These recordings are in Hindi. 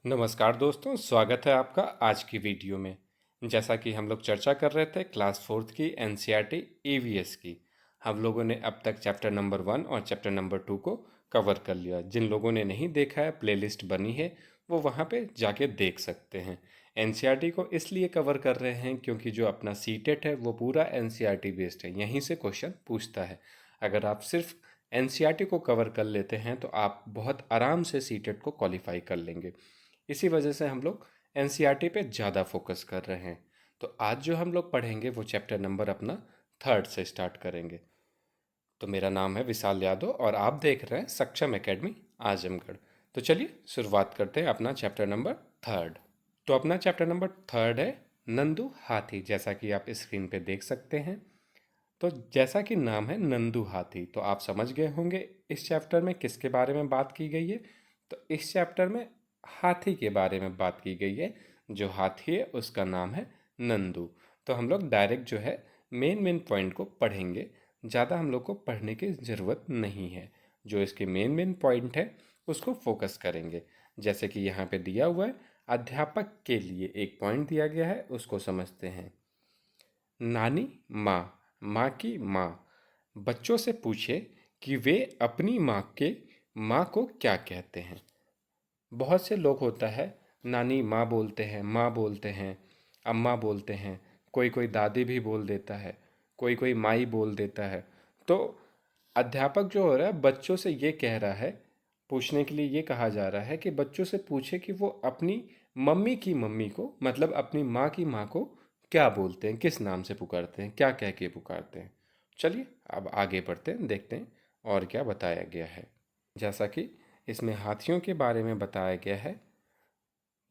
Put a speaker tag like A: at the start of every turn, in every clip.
A: नमस्कार दोस्तों, स्वागत है आपका आज की वीडियो में। जैसा कि हम लोग चर्चा कर रहे थे क्लास फोर्थ की एनसीईआरटी ईवीएस की, हम लोगों ने अब तक चैप्टर नंबर 1 और चैप्टर नंबर 2 को कवर कर लिया। जिन लोगों ने नहीं देखा है, प्लेलिस्ट बनी है, वो वहाँ पे जाके देख सकते हैं। एनसीईआरटी को इसलिए कवर कर रहे हैं क्योंकि जो अपना सीटेट है वो पूरा एनसीईआरटी बेस्ड है, यहीं से क्वेश्चन पूछता है। अगर आप सिर्फ एनसीईआरटी को कवर कर लेते हैं तो आप बहुत आराम से सीटेट को क्वालिफाई कर लेंगे। इसी वजह से हम लोग एनसीईआरटी पे ज़्यादा फोकस कर रहे हैं। तो आज जो हम लोग पढ़ेंगे वो चैप्टर नंबर अपना थर्ड से स्टार्ट करेंगे। तो मेरा नाम है विशाल यादव और आप देख रहे हैं सक्षम एकेडमी आजमगढ़। तो चलिए शुरुआत करते हैं अपना चैप्टर नंबर थर्ड। तो अपना चैप्टर नंबर थर्ड है नंदू हाथी, जैसा कि आप स्क्रीन पे देख सकते हैं। तो जैसा कि नाम है नंदू हाथी, तो आप समझ गए होंगे इस चैप्टर में किसके बारे में बात की गई है। तो इस चैप्टर में हाथी के बारे में बात की गई है। जो हाथी है उसका नाम है नंदू। तो हम लोग डायरेक्ट जो है मेन मेन पॉइंट को पढ़ेंगे, ज़्यादा हम लोग को पढ़ने की ज़रूरत नहीं है। जो इसके मेन मेन पॉइंट है उसको फोकस करेंगे। जैसे कि यहाँ पे दिया हुआ है, अध्यापक के लिए एक पॉइंट दिया गया है, उसको समझते हैं। नानी माँ, माँ की माँ, बच्चों से पूछे कि वे अपनी माँ को क्या कहते हैं। बहुत से लोग होता है नानी माँ बोलते हैं, अम्मा बोलते हैं, कोई कोई दादी भी बोल देता है, कोई कोई माई बोल देता है। तो अध्यापक जो हो रहा है बच्चों से ये कह रहा है, पूछने के लिए ये कहा जा रहा है कि बच्चों से पूछे कि वो अपनी मम्मी की मम्मी को, मतलब अपनी माँ की माँ को क्या बोलते हैं, किस नाम से पुकारते हैं, क्या कह के पुकारते हैं। चलिए अब आगे बढ़ते हैं, देखते हैं और क्या बताया गया है। जैसा कि इसमें हाथियों के बारे में बताया गया है,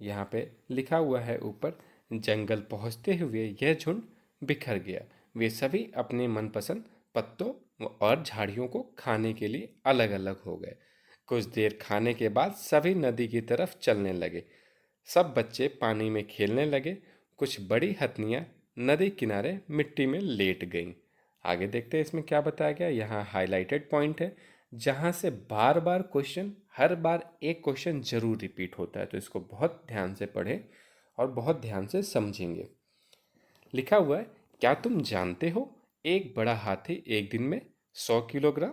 A: यहाँ पे लिखा हुआ है ऊपर, जंगल पहुँचते हुए यह झुंड बिखर गया। वे सभी अपने मनपसंद पत्तों और झाड़ियों को खाने के लिए अलग अलग हो गए। कुछ देर खाने के बाद सभी नदी की तरफ चलने लगे। सब बच्चे पानी में खेलने लगे। कुछ बड़ी हथनियाँ नदी किनारे मिट्टी में लेट गईं। आगे देखते हैं इसमें क्या बताया गया। यहाँ हाईलाइटेड पॉइंट है जहाँ से बार बार क्वेश्चन, हर बार एक क्वेश्चन जरूर रिपीट होता है, तो इसको बहुत ध्यान से पढ़ें और बहुत ध्यान से समझेंगे। लिखा हुआ है, क्या तुम जानते हो एक बड़ा हाथी एक दिन में 100 किलोग्राम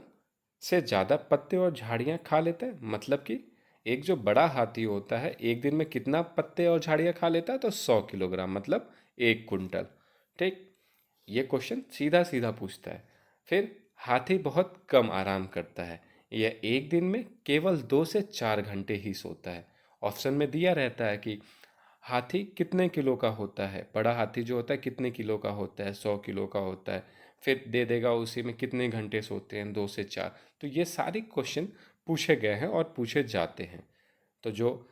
A: से ज़्यादा पत्ते और झाड़ियाँ खा लेता है। मतलब कि एक जो बड़ा हाथी होता है एक दिन में कितना पत्ते और झाड़ियाँ खा लेता है, तो 100 किलोग्राम मतलब 1 कुंटल। ठीक, ये क्वेश्चन सीधा सीधा पूछता है। फिर हाथी बहुत कम आराम करता है, यह एक दिन में केवल 2 से 4 घंटे ही सोता है। ऑप्शन में दिया रहता है कि हाथी कितने किलो का होता है, बड़ा हाथी जो होता है कितने किलो का होता है, 100 किलो का होता है। फिर दे देगा उसी में कितने घंटे सोते हैं, 2 से 4। तो ये सारे क्वेश्चन पूछे गए हैं और पूछे जाते हैं। तो जो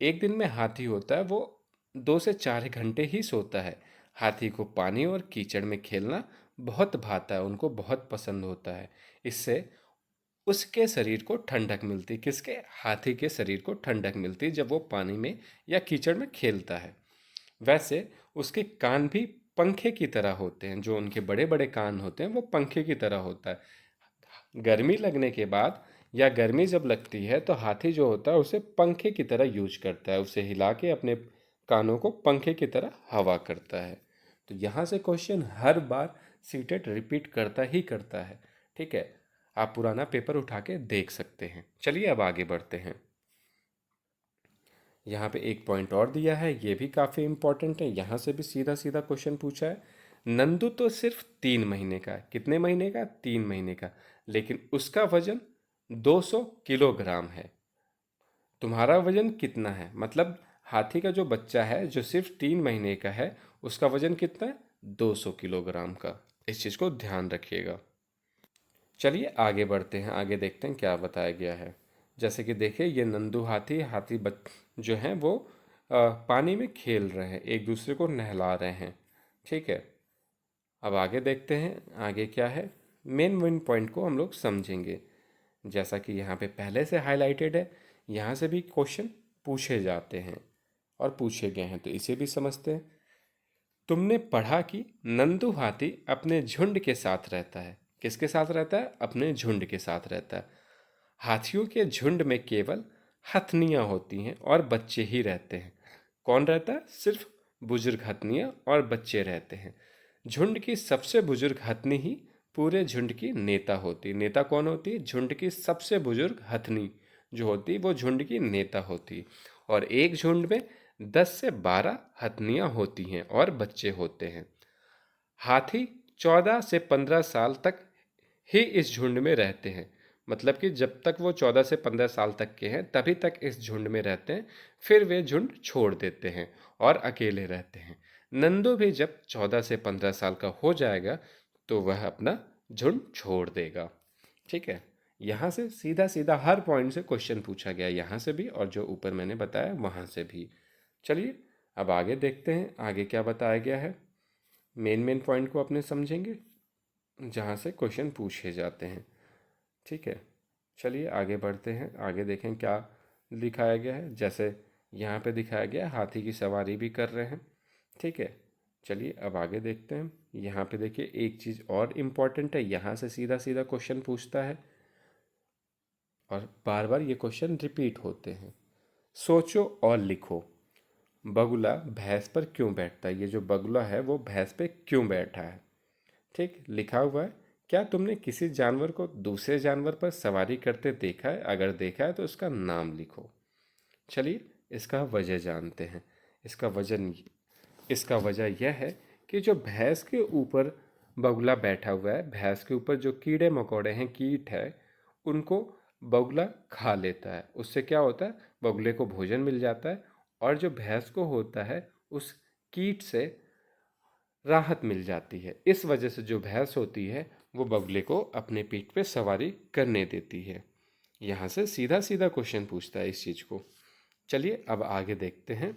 A: एक दिन में हाथी होता है वो 2 से 4 घंटे ही सोता है। हाथी को पानी और कीचड़ में खेलना बहुत भाता है, उनको बहुत पसंद होता है। इससे उसके शरीर को ठंडक मिलती, किसके, हाथी के शरीर को ठंडक मिलती जब वो पानी में या कीचड़ में खेलता है। वैसे उसके कान भी पंखे की तरह होते हैं, जो उनके बड़े बड़े कान होते हैं वो पंखे की तरह होता है। गर्मी लगने के बाद या गर्मी जब लगती है तो हाथी जो होता है उसे पंखे की तरह यूज करता है, उसे हिला के अपने कानों को पंखे की तरह हवा करता है। तो यहाँ से क्वेश्चन हर बार सीटेट रिपीट करता ही करता है। ठीक है, आप पुराना पेपर उठा के देख सकते हैं। चलिए अब आगे बढ़ते हैं। यहाँ पे एक पॉइंट और दिया है, ये भी काफ़ी इम्पोर्टेंट है। यहाँ से भी सीधा सीधा क्वेश्चन पूछा है। नंदू तो सिर्फ 3 महीने का है, कितने महीने का, 3 महीने का, लेकिन उसका वजन 200 किलोग्राम है। तुम्हारा वजन कितना है, मतलब हाथी का जो बच्चा है जो सिर्फ 3 महीने का है उसका वजन कितना है, 200 किलोग्राम का। इस चीज़ को ध्यान रखिएगा। चलिए आगे बढ़ते हैं, आगे देखते हैं क्या बताया गया है। जैसे कि देखिए, ये नंदू हाथी हाथी बच जो हैं वो पानी में खेल रहे हैं, एक दूसरे को नहला रहे हैं। ठीक है, अब आगे देखते हैं आगे क्या है। मेन मेन पॉइंट को हम लोग समझेंगे। जैसा कि यहाँ पे पहले से हाईलाइटेड है, यहाँ से भी क्वेश्चन पूछे जाते हैं और पूछे गए हैं, तो इसे भी समझते हैं। तुमने पढ़ा कि नंदू हाथी अपने झुंड के साथ रहता है। किसके साथ रहता है, अपने झुंड के साथ रहता है। हाथियों के झुंड में केवल हथनियाँ होती हैं और बच्चे ही रहते हैं। कौन रहता है? सिर्फ बुजुर्ग हथनियाँ और बच्चे रहते हैं। झुंड की सबसे बुजुर्ग हथनी ही पूरे झुंड की नेता होती है। नेता कौन होती है? झुंड की सबसे बुजुर्ग हथनी जो होती है वो झुंड की नेता होती है। और एक झुंड में 10 से 12 हथनियाँ होती हैं और बच्चे होते हैं। हाथी 14 से 15 साल तक ही इस झुंड में रहते हैं। मतलब कि जब तक वो 14 से 15 साल तक के हैं तभी तक इस झुंड में रहते हैं। फिर वे झुंड छोड़ देते हैं और अकेले रहते हैं। नंदू भी जब 14 से 15 साल का हो जाएगा तो वह अपना झुंड छोड़ देगा। ठीक है। यहाँ से सीधा सीधा हर पॉइंट से क्वेश्चन पूछा गया, यहाँ से भी और जो ऊपर मैंने बताया वहाँ से भी। चलिए अब आगे देखते हैं आगे क्या बताया गया है। मेन मेन पॉइंट को अपने समझेंगे जहाँ से क्वेश्चन पूछे जाते हैं। ठीक है। चलिए आगे बढ़ते हैं, आगे देखें क्या दिखाया गया है। जैसे यहाँ पे दिखाया गया है हाथी की सवारी भी कर रहे हैं। ठीक है। चलिए अब आगे देखते हैं। यहाँ पे देखिए एक चीज़ और इम्पॉर्टेंट है, यहाँ से सीधा सीधा क्वेश्चन पूछता है और बार बार ये क्वेश्चन रिपीट होते हैं। सोचो और लिखो, बगुला भैंस पर क्यों बैठता है? ये जो बगुला है वो भैंस पे क्यों बैठा है? ठीक लिखा हुआ है। क्या तुमने किसी जानवर को दूसरे जानवर पर सवारी करते देखा है? अगर देखा है तो उसका नाम लिखो। चलिए इसका वजह जानते हैं। इसका वजन इसका वजह यह है कि जो भैंस के ऊपर बगुला बैठा हुआ है, भैंस के ऊपर जो कीड़े मकोड़े हैं, कीट है, उनको बगुला खा लेता है। उससे क्या होता है? बगुले को भोजन मिल जाता है और जो भैंस को होता है उस कीट से राहत मिल जाती है। इस वजह से जो भैंस होती है वो बगुले को अपने पीठ पे सवारी करने देती है। यहाँ से सीधा सीधा क्वेश्चन पूछता है इस चीज़ को। चलिए अब आगे देखते हैं।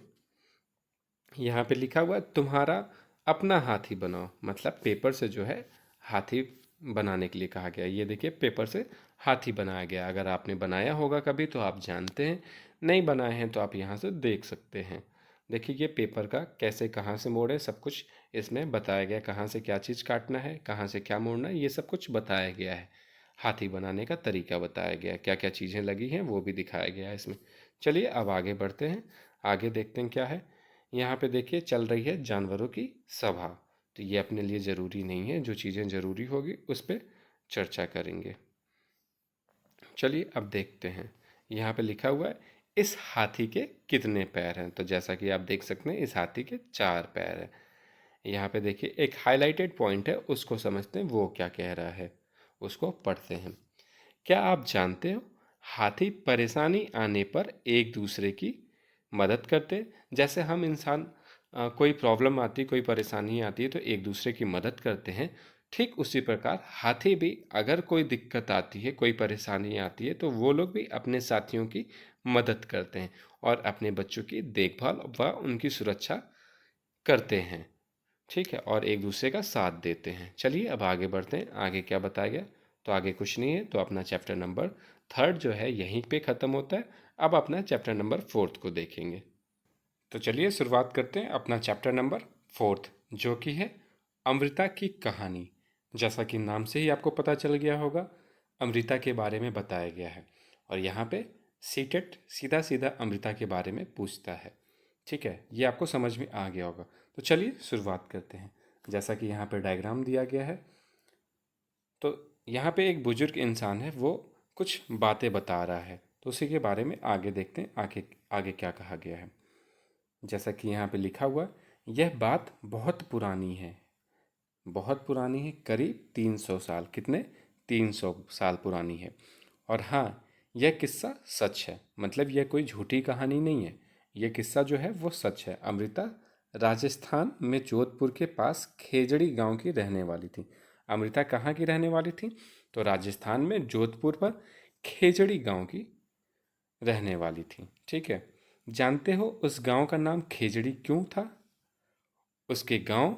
A: यहाँ पे लिखा हुआ है तुम्हारा अपना हाथी बनाओ। मतलब पेपर से जो है हाथी बनाने के लिए कहा गया है। ये देखिए पेपर से हाथी बनाया गया। अगर आपने बनाया होगा कभी तो आप जानते हैं, नहीं बनाए हैं तो आप यहाँ से देख सकते हैं। देखिए ये पेपर का कैसे कहाँ से मोड़े सब कुछ इसमें बताया गया है। कहाँ से क्या चीज़ काटना है, कहाँ से क्या मोड़ना है, ये सब कुछ बताया गया है। हाथी बनाने का तरीका बताया गया है, क्या क्या चीज़ें लगी हैं वो भी दिखाया गया है इसमें। चलिए अब आगे बढ़ते हैं, आगे देखते हैं क्या है। यहाँ पे देखिए चल रही है जानवरों की सभा। तो ये अपने लिए ज़रूरी नहीं है, जो चीज़ें ज़रूरी होगी उस पर चर्चा करेंगे। चलिए अब देखते हैं। यहाँ पे लिखा हुआ है इस हाथी के कितने पैर हैं? तो जैसा कि आप देख सकते हैं इस हाथी के 4 पैर हैं। यहाँ पे देखिए एक हाईलाइटेड पॉइंट है, उसको समझते हैं वो क्या कह रहा है, उसको पढ़ते हैं। क्या आप जानते हो हाथी परेशानी आने पर एक दूसरे की मदद करते हैं? जैसे हम इंसान कोई प्रॉब्लम आती, कोई परेशानी आती है तो एक दूसरे की मदद करते हैं। ठीक उसी प्रकार हाथी भी अगर कोई दिक्कत आती है, कोई परेशानी आती है तो वो लोग भी अपने साथियों की मदद करते हैं और अपने बच्चों की देखभाल व उनकी सुरक्षा करते हैं। ठीक है, और एक दूसरे का साथ देते हैं। चलिए अब आगे बढ़ते हैं, आगे क्या बताया गया। तो आगे कुछ नहीं है, तो अपना चैप्टर नंबर 3 जो है यहीं पे ख़त्म होता है। अब अपना चैप्टर नंबर 4 को देखेंगे। तो चलिए शुरुआत करते हैं अपना चैप्टर नंबर 4 जो कि है अमृता की कहानी। जैसा कि नाम से ही आपको पता चल गया होगा, अमृता के बारे में बताया गया है और यहाँ पे सीटेट सीधा सीधा अमृता के बारे में पूछता है। ठीक है, ये आपको समझ में आ गया होगा। तो चलिए शुरुआत करते हैं। जैसा कि यहाँ पे डायग्राम दिया गया है, तो यहाँ पे एक बुजुर्ग इंसान है, वो कुछ बातें बता रहा है। तो उसी के बारे में आगे देखते हैं, आगे आगे क्या कहा गया है। जैसा कि यहाँ पे लिखा हुआ, यह बात बहुत पुरानी है, बहुत पुरानी है, करीब 300 साल। कितने? 300 साल पुरानी है। और हाँ, यह किस्सा सच है, मतलब यह कोई झूठी कहानी नहीं है। यह किस्सा जो है वो सच है। अमृता राजस्थान में जोधपुर के पास खेजड़ी गांव की रहने वाली थी। अमृता कहाँ की रहने वाली थी? तो राजस्थान में जोधपुर पर खेजड़ी गांव की रहने वाली थी। ठीक है। जानते हो उस गांव का नाम खेजड़ी क्यों था? उसके गांव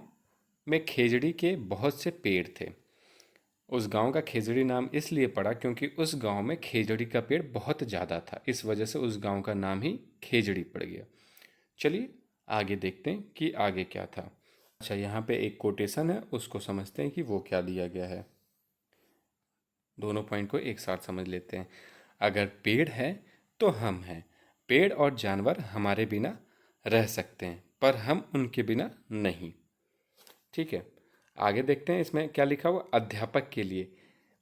A: में खेजड़ी के बहुत से पेड़ थे। उस गांव का खेजड़ी नाम इसलिए पड़ा क्योंकि उस गांव में खेजड़ी का पेड़ बहुत ज़्यादा था। इस वजह से उस गांव का नाम ही खेजड़ी पड़ गया। चलिए आगे देखते हैं कि आगे क्या था। अच्छा, यहाँ पे एक कोटेशन है, उसको समझते हैं कि वो क्या दिया गया है। दोनों पॉइंट को एक साथ समझ लेते हैं। अगर पेड़ है तो हम हैं। पेड़ और जानवर हमारे बिना रह सकते हैं, पर हम उनके बिना नहीं। ठीक है, आगे देखते हैं इसमें क्या लिखा हुआ। अध्यापक के लिए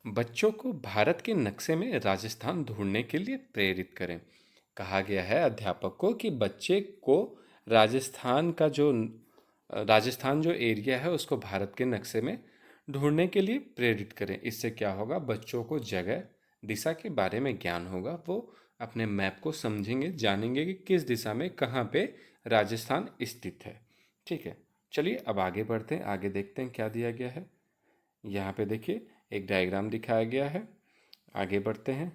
A: बच्चों को भारत के नक्शे में राजस्थान ढूंढने के लिए प्रेरित करें। कहा गया है अध्यापक को कि बच्चे को राजस्थान का जो राजस्थान जो एरिया है उसको भारत के नक्शे में ढूंढने के लिए प्रेरित करें। इससे क्या होगा, बच्चों को जगह दिशा के बारे में ज्ञान होगा। वो अपने मैप को समझेंगे, जानेंगे कि किस दिशा में कहाँ पे राजस्थान स्थित है। ठीक है, चलिए अब आगे बढ़ते हैं। आगे देखते हैं क्या दिया गया है। यहाँ पे देखिए एक डायग्राम दिखाया गया है। आगे बढ़ते हैं।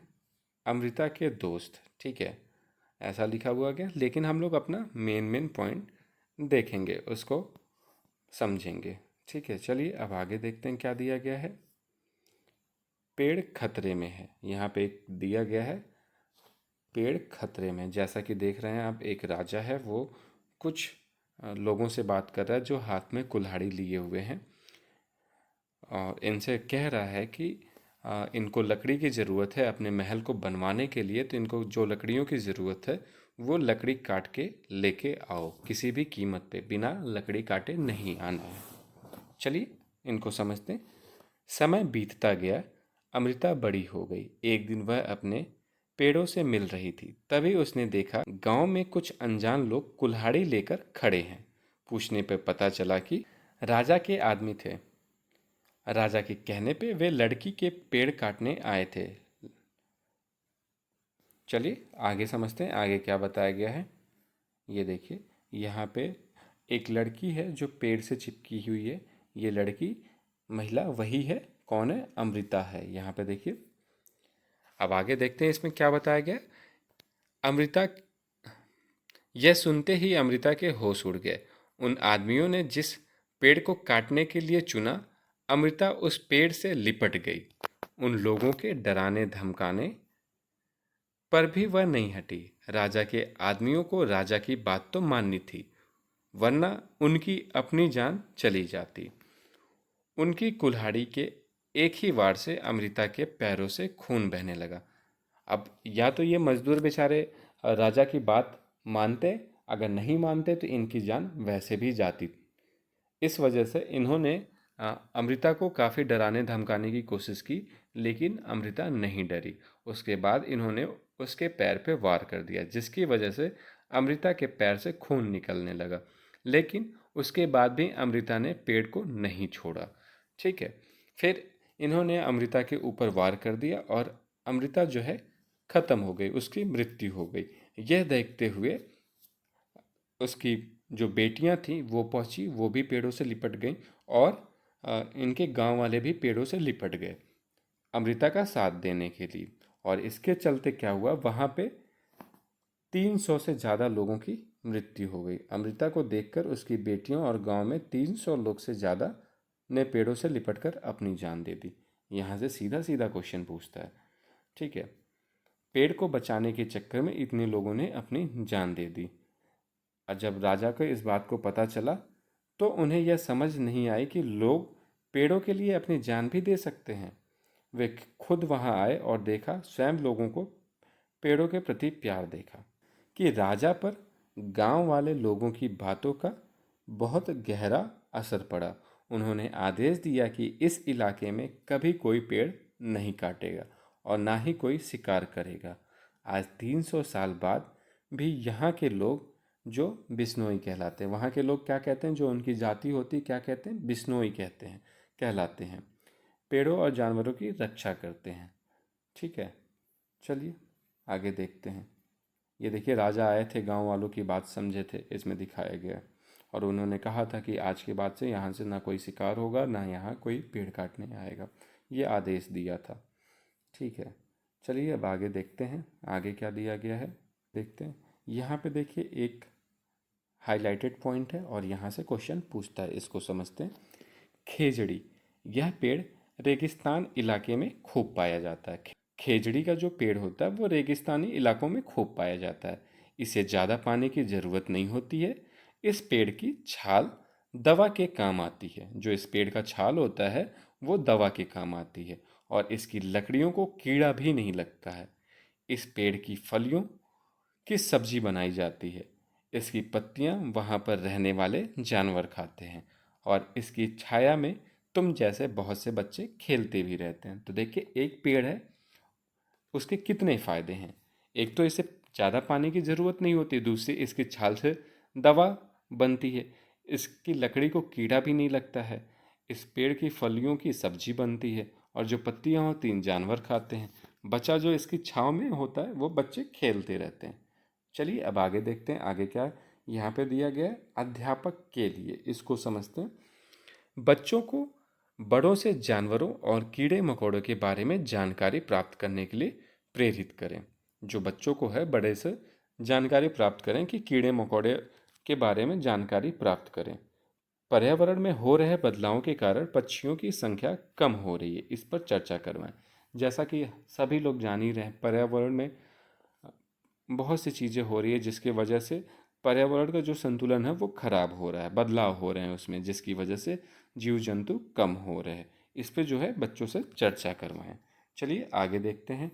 A: अमृता के दोस्त, ठीक है, ऐसा लिखा हुआ गया, लेकिन हम लोग अपना मेन पॉइंट देखेंगे, उसको समझेंगे। ठीक है, चलिए अब आगे देखते हैं क्या दिया गया है। पेड़ खतरे में है, यहाँ पे एक दिया गया है पेड़ खतरे में। जैसा कि देख रहे हैं आप, एक राजा है, वो कुछ लोगों से बात कर रहा है जो हाथ में कुल्हाड़ी लिए हुए हैं, और इनसे कह रहा है कि इनको लकड़ी की ज़रूरत है अपने महल को बनवाने के लिए, तो इनको जो लकड़ियों की ज़रूरत है वो लकड़ी काट के लेके आओ, किसी भी कीमत पे, बिना लकड़ी काटे नहीं आना है। चलिए इनको समझते हैं। समय बीतता गया, अमृता बड़ी हो गई। एक दिन वह अपने पेड़ों से मिल रही थी, तभी उसने देखा गांव में कुछ अनजान लोग कुल्हाड़ी लेकर खड़े हैं। पूछने पर पता चला कि राजा के आदमी थे। राजा के कहने पे वे लड़की के पेड़ काटने आए थे। चलिए आगे समझते हैं, आगे क्या बताया गया है। ये देखिए, यहाँ पे एक लड़की है जो पेड़ से चिपकी हुई है। ये लड़की, महिला वही है, कौन है, अमृता है। यहाँ पे देखिए, अब आगे देखते हैं इसमें क्या बताया गया। अमृता, यह सुनते ही अमृता के होश उड़ गए। उन आदमियों ने जिस पेड़ को काटने के लिए चुना, अमृता उस पेड़ से लिपट गई। उन लोगों के डराने धमकाने पर भी वह नहीं हटी। राजा के आदमियों को राजा की बात तो माननी थी, वरना उनकी अपनी जान चली जाती। उनकी कुल्हाड़ी के एक ही वार से अमृता के पैरों से खून बहने लगा। अब या तो ये मजदूर बेचारे राजा की बात मानते, अगर नहीं मानते तो इनकी जान वैसे भी जाती। इस वजह से इन्होंने अमृता को काफ़ी डराने धमकाने की कोशिश की, लेकिन अमृता नहीं डरी। उसके बाद इन्होंने उसके पैर पे वार कर दिया, जिसकी वजह से अमृता के पैर से खून निकलने लगा। लेकिन उसके बाद भी अमृता ने पेड़ को नहीं छोड़ा। ठीक है, फिर इन्होंने अमृता के ऊपर वार कर दिया और अमृता जो है ख़त्म हो गई, उसकी मृत्यु हो गई। यह देखते हुए उसकी जो बेटियां थीं वो पहुंची, वो भी पेड़ों से लिपट गईं, और इनके गांव वाले भी पेड़ों से लिपट गए अमृता का साथ देने के लिए। और इसके चलते क्या हुआ, वहाँ पे 300 से ज़्यादा लोगों की मृत्यु हो गई। अमृता को देखकर उसकी बेटियों और गांव में 300 लोग से ज़्यादा ने पेड़ों से लिपटकर अपनी जान दे दी। यहाँ से सीधा सीधा क्वेश्चन पूछता है। ठीक है, पेड़ को बचाने के चक्कर में इतने लोगों ने अपनी जान दे दी। और जब राजा को इस बात को पता चला तो उन्हें यह समझ नहीं आई कि लोग पेड़ों के लिए अपनी जान भी दे सकते हैं। वे खुद वहां आए और देखा, स्वयं लोगों को पेड़ों के प्रति प्यार देखा कि राजा पर गांव वाले लोगों की बातों का बहुत गहरा असर पड़ा। उन्होंने आदेश दिया कि इस इलाके में कभी कोई पेड़ नहीं काटेगा और ना ही कोई शिकार करेगा। आज 300 साल बाद भी यहाँ के लोग जो बिश्नोई कहलाते हैं, वहाँ के लोग क्या कहते हैं, जो उनकी जाति होती है क्या कहते हैं, बिश्नोई कहते हैं, कहलाते हैं, पेड़ों और जानवरों की रक्षा करते हैं। ठीक है, चलिए आगे देखते हैं। ये देखिए, राजा आए थे, गांव वालों की बात समझे थे, इसमें दिखाया गया, और उन्होंने कहा था कि आज के बाद से यहाँ से ना कोई शिकार होगा, ना यहाँ कोई पेड़ काटने आएगा, ये आदेश दिया था। ठीक है, चलिए अब आगे देखते हैं, आगे क्या दिया गया है देखते हैं। यहाँ पे देखिए एक हाइलाइटेड पॉइंट है और यहाँ से क्वेश्चन पूछता है, इसको समझते हैं। खेजड़ी, यह पेड़ रेगिस्तान इलाके में खूब पाया जाता है। खेजड़ी का जो पेड़ होता है वो रेगिस्तानी इलाकों में खूब पाया जाता है। इसे ज़्यादा पानी की ज़रूरत नहीं होती है। इस पेड़ की छाल दवा के काम आती है। जो इस पेड़ का छाल होता है वो दवा के काम आती है, और इसकी लकड़ियों को कीड़ा भी नहीं लगता है। इस पेड़ की फलियों की सब्जी बनाई जाती है। इसकी पत्तियां वहाँ पर रहने वाले जानवर खाते हैं और इसकी छाया में तुम जैसे बहुत से बच्चे खेलते भी रहते हैं। तो देखिए, एक पेड़ है, उसके कितने फ़ायदे हैं। एक तो इसे ज़्यादा पानी की ज़रूरत नहीं होती, दूसरी इसकी छाल से दवा बनती है, इसकी लकड़ी को कीड़ा भी नहीं लगता है, इस पेड़ की फलियों की सब्जी बनती है और जो पत्तियां होती हैं जानवर खाते हैं, बचा जो इसकी छाँव में होता है वो बच्चे खेलते रहते हैं। चलिए अब आगे देखते हैं, आगे क्या यहाँ पे दिया गया है अध्यापक के लिए, इसको समझते हैं। बच्चों को बड़ों से जानवरों और कीड़े मकोड़ों के बारे में जानकारी प्राप्त करने के लिए प्रेरित करें। जो बच्चों को है बड़े से जानकारी प्राप्त करें कि कीड़े मकोड़े के बारे में जानकारी प्राप्त करें। पर्यावरण में हो रहे बदलावों के कारण पक्षियों की संख्या कम हो रही है, इस पर चर्चा करवाएं। जैसा कि सभी लोग जान ही रहे हैं, पर्यावरण में बहुत सी चीज़ें हो रही है जिसकी वजह से पर्यावरण का जो संतुलन है वो खराब हो रहा है, बदलाव हो रहे हैं उसमें, जिसकी वजह से जीव जंतु कम हो रहे हैं। इस पे जो है बच्चों से चर्चा करवाएं। चलिए आगे देखते हैं।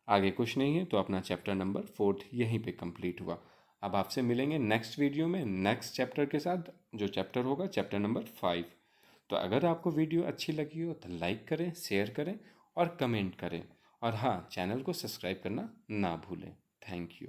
A: आगे कुछ नहीं है तो अपना चैप्टर नंबर 4 यहीं पे कंप्लीट हुआ। अब आपसे मिलेंगे नेक्स्ट वीडियो में नेक्स्ट चैप्टर के साथ, जो चैप्टर होगा चैप्टर नंबर 5। तो अगर आपको वीडियो अच्छी लगी हो तो लाइक करें, शेयर करें और कमेंट करें, और हाँ, चैनल को सब्सक्राइब करना ना भूलें। Thank you.